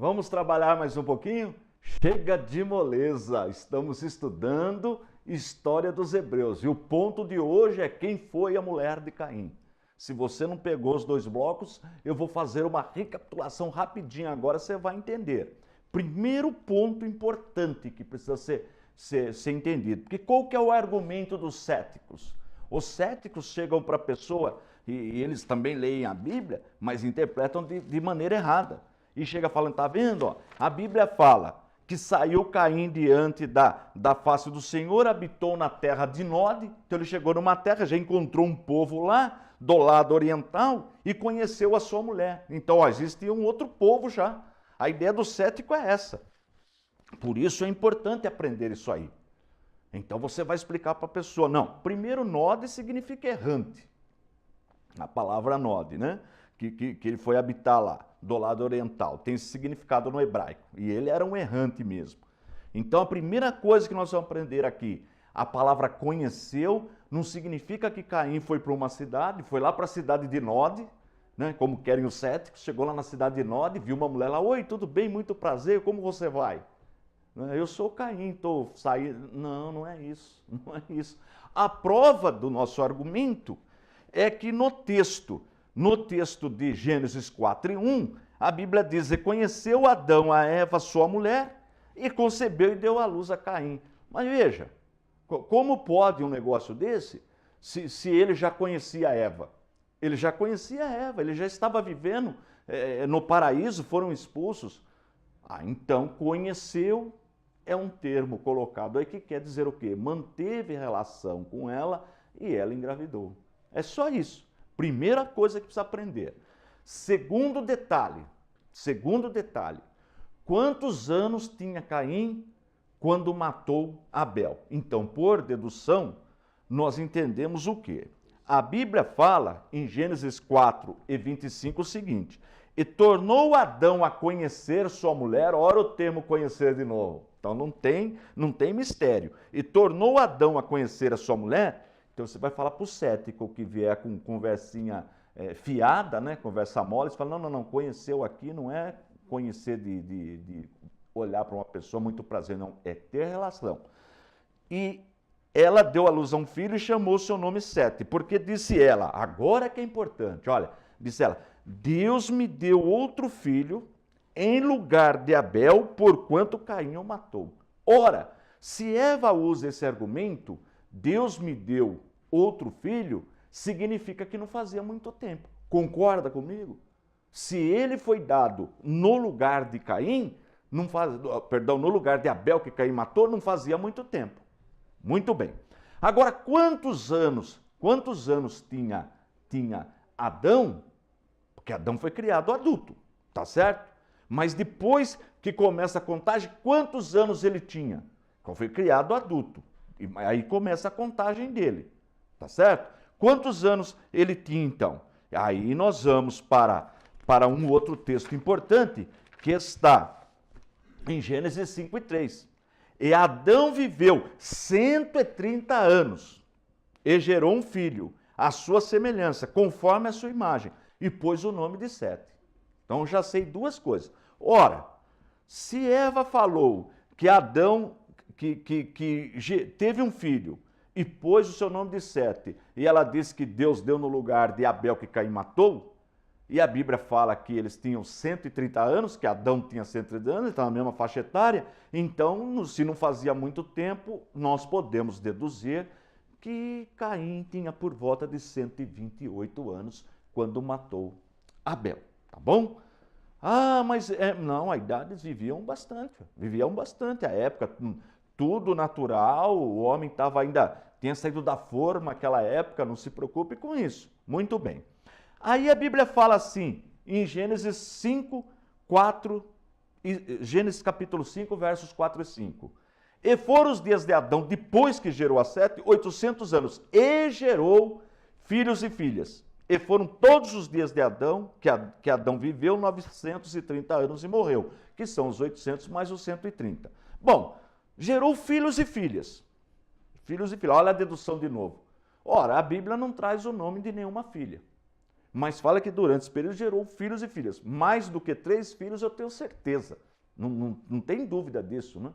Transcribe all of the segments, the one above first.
Vamos trabalhar mais um pouquinho? Chega de moleza, estamos estudando história dos hebreus e o ponto de hoje é quem foi a mulher de Caim. Se você não pegou os dois blocos, eu vou fazer uma recapitulação rapidinho agora, você vai entender. Primeiro ponto importante que precisa ser entendido, porque qual que é o argumento dos céticos? Os céticos chegam para a pessoa, e eles também leem a Bíblia, mas interpretam de maneira errada. E chega falando, tá vendo? Ó, a Bíblia fala que saiu Caim diante da face do Senhor, habitou na terra de Nod, então ele chegou numa terra, já encontrou um povo lá, do lado oriental, e conheceu a sua mulher. Então, ó, existia um outro povo já. A ideia do cético é essa. Por isso é importante aprender isso aí. Então você vai explicar para a pessoa. Não, primeiro Nod significa errante. A palavra Nod, né? Que ele foi habitar lá, do lado oriental. Tem esse significado no hebraico. E ele era um errante mesmo. Então a primeira coisa que nós vamos aprender aqui, a palavra conheceu não significa que Caim foi para uma cidade, foi lá para a cidade de Nod, né? Como querem os céticos, chegou lá na cidade de Nod, viu uma mulher lá, oi, tudo bem, muito prazer, como você vai? Eu sou Caim, estou saindo. Não, não é isso, não é isso. A prova do nosso argumento é que no texto de Gênesis 4:1, a Bíblia diz, reconheceu Adão a Eva, sua mulher, e concebeu e deu à luz a Caim. Mas veja, como pode um negócio desse, se ele já conhecia Eva? Ele já conhecia Eva, ele já estava vivendo no paraíso, foram expulsos. Então conheceu é um termo colocado aí que quer dizer o quê? Manteve relação com ela e ela engravidou. É só isso. Primeira coisa que precisa aprender. Segundo detalhe, quantos anos tinha Caim quando matou Abel? Então, por dedução, nós entendemos o quê? A Bíblia fala em Gênesis 4:25 o seguinte, e tornou Adão a conhecer sua mulher, ora o termo conhecer de novo, então não tem mistério, e tornou Adão a conhecer a sua mulher. Então você vai falar para o cético que vier com conversinha fiada, né, conversa mole, você fala, não, conheceu aqui não é conhecer de olhar para uma pessoa, muito prazer, não, é ter relação. E ela deu à luz a um filho e chamou seu nome Sete, porque disse ela, agora que é importante, olha, disse ela, Deus me deu outro filho em lugar de Abel, porquanto Caim o matou. Ora, se Eva usa esse argumento, Deus me deu outro filho, significa que não fazia muito tempo. Concorda comigo? Se ele foi dado no lugar de Caim, no lugar de Abel que Caim matou, não fazia muito tempo. Muito bem. Agora, quantos anos tinha Adão? Porque Adão foi criado adulto, tá certo? Mas depois que começa a contagem, quantos anos ele tinha? Então foi criado adulto. E aí começa a contagem dele, tá certo? Quantos anos ele tinha então? Aí nós vamos para um outro texto importante que está em Gênesis 5:3. E Adão viveu 130 anos e gerou um filho, à sua semelhança, conforme a sua imagem, e pôs o nome de Sete. Então já sei duas coisas. Ora, se Eva falou que Adão teve um filho e pôs o seu nome de Sete, e ela disse que Deus deu no lugar de Abel que Caim matou, e a Bíblia fala que eles tinham 130 anos, que Adão tinha 130 anos, então na mesma faixa etária, então se não fazia muito tempo, nós podemos deduzir que Caim tinha por volta de 128 anos quando matou Abel, tá bom? Ah, mas não, a idade eles viviam bastante, a época, tudo natural, o homem tinha saído da forma naquela época, não se preocupe com isso. Muito bem. Aí a Bíblia fala assim, em Gênesis 5, 4, Gênesis capítulo 5, versos 4 e 5. E foram os dias de Adão, depois que gerou a Sete, 800 anos, e gerou filhos e filhas. E foram todos os dias de Adão, que Adão viveu, 930 anos e morreu, que são os 800 mais os 130. Bom, gerou filhos e filhas. Filhos e filhas. Olha a dedução de novo. Ora, a Bíblia não traz o nome de nenhuma filha. Mas fala que durante esse período gerou filhos e filhas. Mais do que 3 filhos, eu tenho certeza. Não tem dúvida disso, né?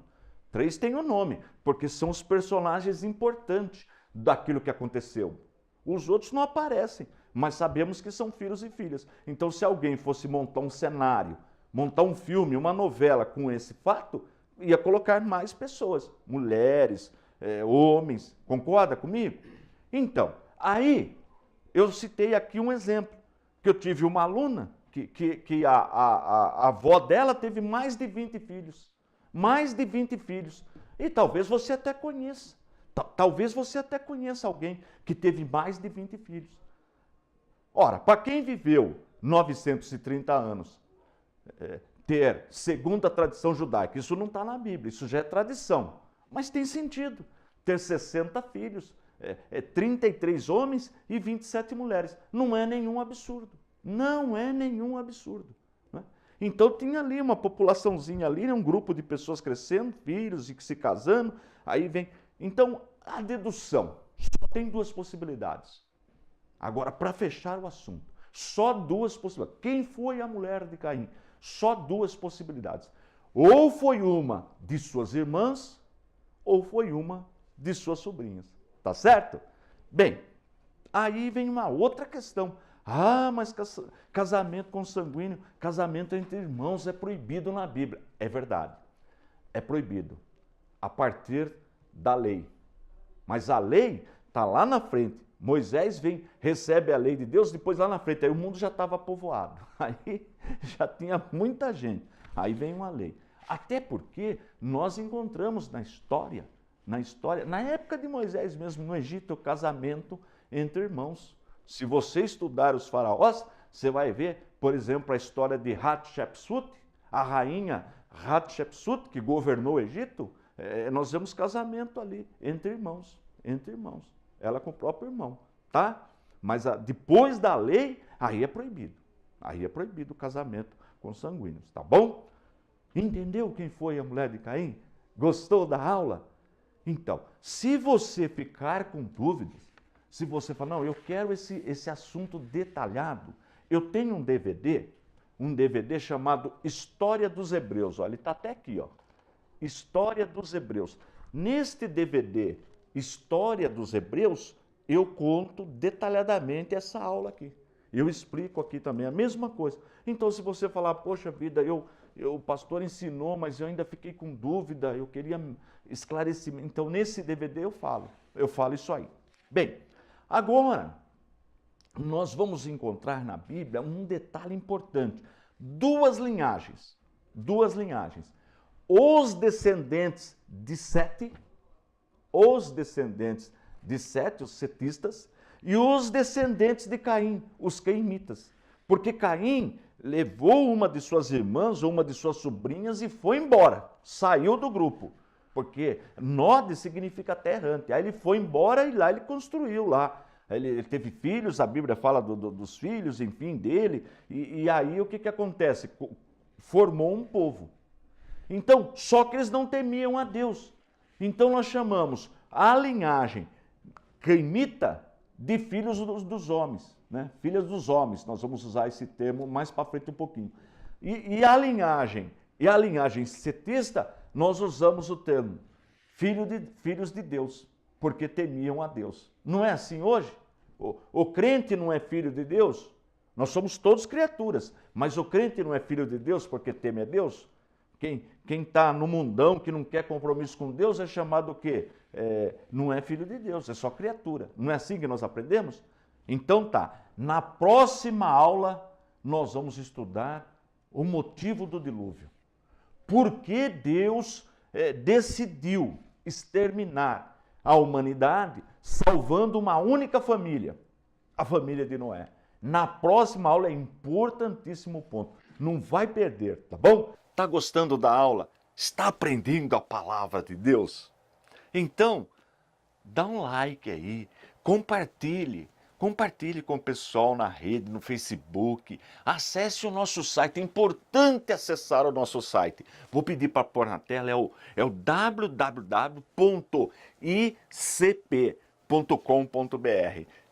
3 tem o nome, porque são os personagens importantes daquilo que aconteceu. Os outros não aparecem, mas sabemos que são filhos e filhas. Então, se alguém fosse montar um cenário, montar um filme, uma novela com esse fato, ia colocar mais pessoas, mulheres, homens. Concorda comigo? Então, aí eu citei aqui um exemplo, que eu tive uma aluna que a avó dela teve mais de 20 filhos. Mais de 20 filhos. E talvez você até conheça. Talvez você até conheça alguém que teve mais de 20 filhos. Ora, para quem viveu 930 anos, ter, segundo a tradição judaica, isso não está na Bíblia, isso já é tradição. Mas tem sentido ter 60 filhos, 33 homens e 27 mulheres. Não é nenhum absurdo. Não é nenhum absurdo. Né? Então tinha ali uma populaçãozinha ali, um grupo de pessoas crescendo, filhos e se casando, aí vem... Então, a dedução só tem 2 possibilidades. Agora, para fechar o assunto, só 2 possibilidades. Quem foi a mulher de Caim? Só 2 possibilidades. Ou foi uma de suas irmãs, ou foi uma de suas sobrinhas. Tá certo? Bem, aí vem uma outra questão. Ah, mas casamento consanguíneo, casamento entre irmãos é proibido na Bíblia. É verdade, é proibido a partir da lei. Mas a lei está lá na frente. Moisés vem, recebe a lei de Deus, depois lá na frente, aí o mundo já estava povoado. Aí já tinha muita gente. Aí vem uma lei. Até porque nós encontramos na história, na época de Moisés mesmo, no Egito, o casamento entre irmãos. Se você estudar os faraós, você vai ver, por exemplo, a história de Hatshepsut, a rainha Hatshepsut, que governou o Egito. Nós vemos casamento ali, entre irmãos, ela com o próprio irmão, tá? Mas depois da lei, aí é proibido o casamento consanguíneo, tá bom? Entendeu quem foi a mulher de Caim? Gostou da aula? Então, se você ficar com dúvidas, se você falar, não, eu quero esse assunto detalhado, eu tenho um DVD chamado História dos Hebreus, olha, ele está até aqui, ó. História dos Hebreus. Neste DVD, História dos Hebreus, eu conto detalhadamente essa aula aqui. Eu explico aqui também a mesma coisa. Então, se você falar, poxa vida, o pastor ensinou, mas eu ainda fiquei com dúvida, eu queria esclarecimento. Então, nesse DVD eu falo isso aí. Bem, agora, nós vamos encontrar na Bíblia um detalhe importante. 2 linhagens. Os descendentes de Sete, os setistas, e os descendentes de Caim, os caimitas. Porque Caim levou uma de suas irmãs ou uma de suas sobrinhas e foi embora, saiu do grupo. Porque Nod significa terra errante. Aí ele foi embora e lá ele construiu lá. Ele teve filhos, a Bíblia fala dos filhos, enfim, dele. E aí o que acontece? Formou um povo. Então, só que eles não temiam a Deus. Então nós chamamos a linhagem caimita de filhos dos homens, né? Filhas dos homens. Nós vamos usar esse termo mais para frente um pouquinho. E a linhagem setista, nós usamos o termo filhos de Deus, porque temiam a Deus. Não é assim hoje? O crente não é filho de Deus? Nós somos todos criaturas, mas o crente não é filho de Deus porque teme a Deus? Quem está no mundão, que não quer compromisso com Deus, é chamado o quê? Não é filho de Deus, é só criatura. Não é assim que nós aprendemos? Então tá, na próxima aula nós vamos estudar o motivo do dilúvio. Por que Deus decidiu exterminar a humanidade salvando uma única família, a família de Noé? Na próxima aula é importantíssimo ponto. Não vai perder, tá bom? Tá gostando da aula? Está aprendendo a palavra de Deus? Então, dá um like aí, compartilhe com o pessoal na rede, no Facebook, acesse o nosso site, é importante acessar o nosso site. Vou pedir para pôr na tela, é o www.icp.com.br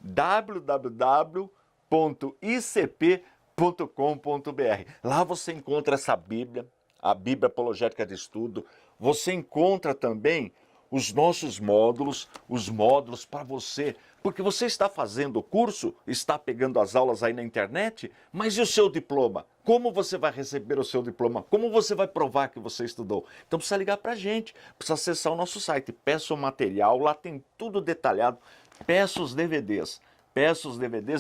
www.icp.com.br Lá você encontra essa Bíblia, a Bíblia Apologética de Estudo. Você encontra também os nossos módulos, os módulos para você, porque você está fazendo o curso, está pegando as aulas aí na internet, mas e o seu diploma? Como você vai receber o seu diploma? Como você vai provar que você estudou? Então precisa ligar para a gente, precisa acessar o nosso site, peça o material, lá tem tudo detalhado, peça os DVDs,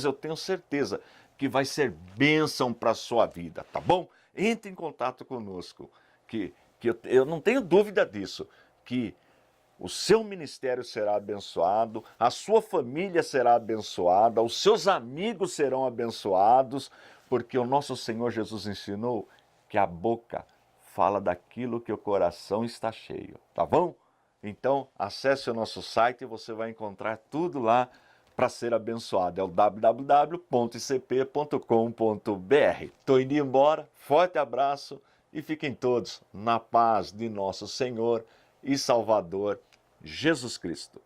eu tenho certeza que vai ser bênção para a sua vida, tá bom? Entre em contato conosco, que eu não tenho dúvida disso, que o seu ministério será abençoado, a sua família será abençoada, os seus amigos serão abençoados, porque o nosso Senhor Jesus ensinou que a boca fala daquilo que o coração está cheio, tá bom? Então, acesse o nosso site e você vai encontrar tudo lá para ser abençoado. É o www.icp.com.br. Estou indo embora, forte abraço e fiquem todos na paz de nosso Senhor e Salvador Jesus Cristo.